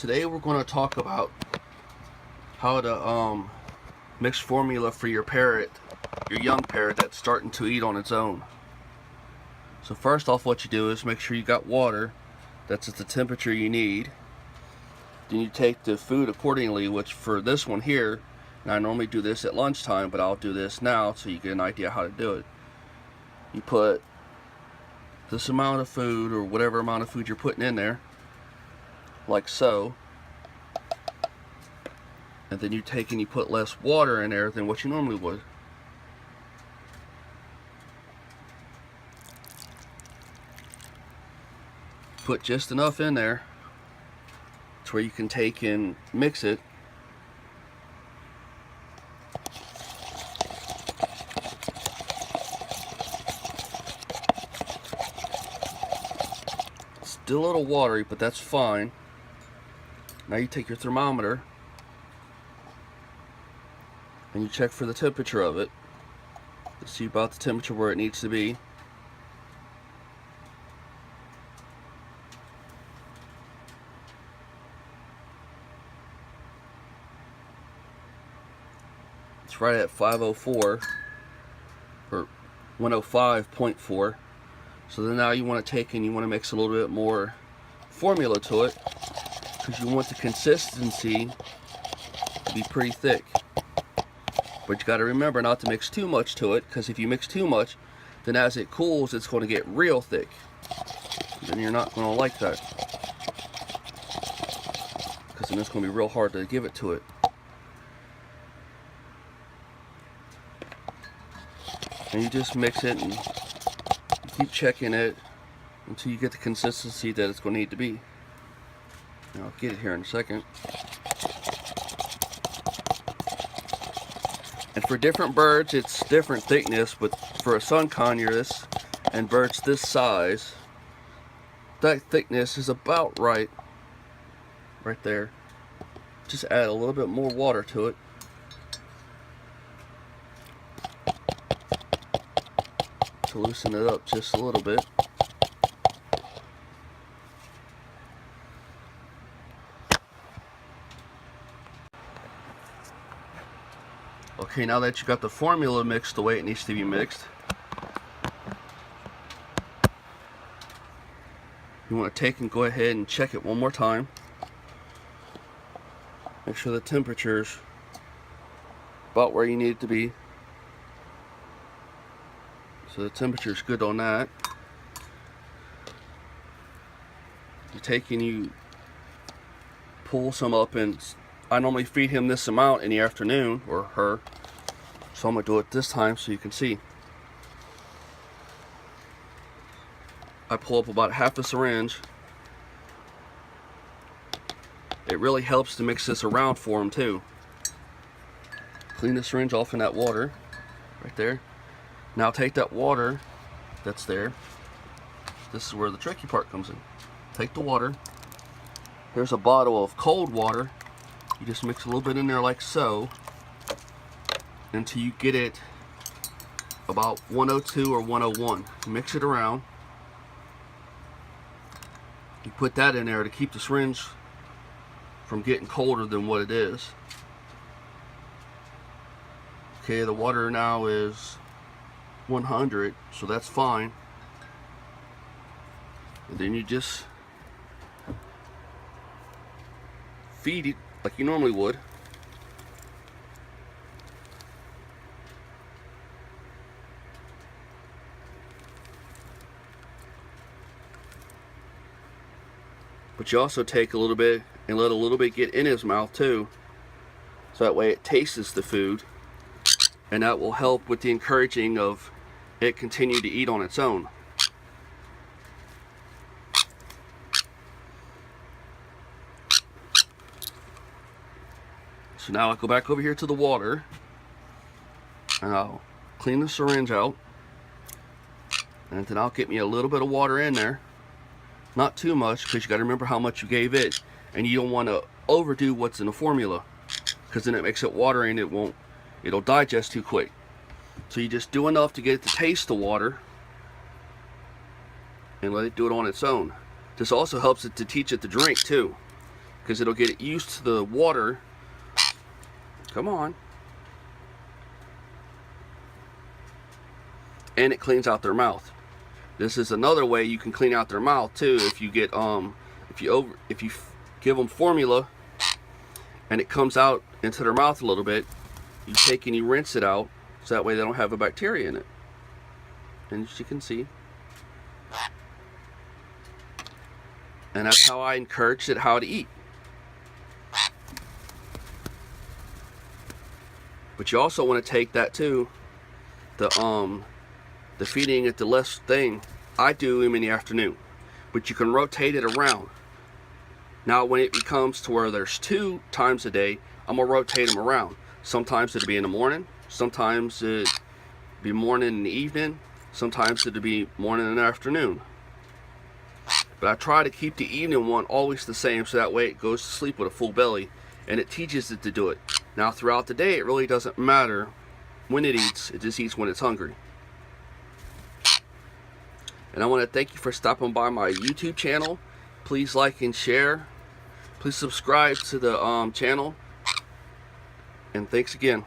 Today we're going to talk about how to mix formula for your parrot, your young parrot that's starting to eat on its own. So first off, what you do is make sure you got water that's at the temperature you need. Then you take the food accordingly, which for this one here, and I normally do this at lunchtime, but I'll do this now so you get an idea how to do it. You put this amount of food, or whatever amount of food you're putting in there, like so, and then you take and you put less water in there than what you normally would. Put just enough in there to where you can take and mix it. Still a little watery, but that's fine. Now you take your thermometer and you check for the temperature of it to see about the temperature where it needs to be. It's right at 504 or 105.4. So then now you want to take and you want to mix a little bit more formula to it, because you want the consistency to be pretty thick. But you got to remember not to mix too much to it, because if you mix too much, then as it cools, it's going to get real thick. Then you're not going to like that, because then it's going to be real hard to give it to it. And you just mix it and keep checking it until you get the consistency that it's going to need to be. And I'll get it here in a second. And for different birds, it's different thickness, but for a sun conure this and birds this size, that thickness is about right there. Just add a little bit more water to it. To loosen it up just a little bit. Okay, now that you got the formula mixed the way it needs to be mixed, you want to take and go ahead and check it one more time. Make sure the temperature's about where you need it to be. So the temperature's good on that. You take and you pull some up, and I normally feed him this amount in the afternoon, or her. So I'm going to do it this time so you can see. I pull up about half a syringe. It really helps to mix this around for him too. Clean the syringe off in that water right there. Now take that water that's there. This is where the tricky part comes in. Take the water. Here's a bottle of cold water. You just mix a little bit in there like so until you get it about 102 or 101. Mix it around. You put that in there to keep the syringe from getting colder than what it is. Okay, the water now is 100, so that's fine. And then you just feed it like you normally would. But you also take a little bit and let a little bit get in his mouth too, so that way it tastes the food, and that will help with the encouraging of it continue to eat on its own. So now I'll go back over here to the water and I'll clean the syringe out, and then I'll get me a little bit of water in there. Not too much, because you got to remember how much you gave it, and you don't want to overdo what's in the formula, because then it makes it watery and it'll digest too quick. So you just do enough to get it to taste the water and let it do it on its own. This also helps it to teach it to drink too. because it'll get it used to the water. Come on. And it cleans out their mouth. This is another way you can clean out their mouth too. If you get if you give them formula and it comes out into their mouth a little bit, you take and you rinse it out, so that way they don't have a bacteria in it. And as you can see, and that's how I encourage it how to eat. But you also want to take that too, the feeding at the less thing. I do them in the afternoon, but you can rotate it around. Now when it becomes to where there's 2 times a day, I'm gonna rotate them around. Sometimes it'll be in the morning, sometimes it'll be morning and evening, sometimes it'll be morning and afternoon. But I try to keep the evening one always the same, so that way it goes to sleep with a full belly, and it teaches it to do it. Now throughout the day, it really doesn't matter when it eats, it just eats when it's hungry. And I want to thank you for stopping by my YouTube channel. Please like and share. Please subscribe to the channel. And thanks again.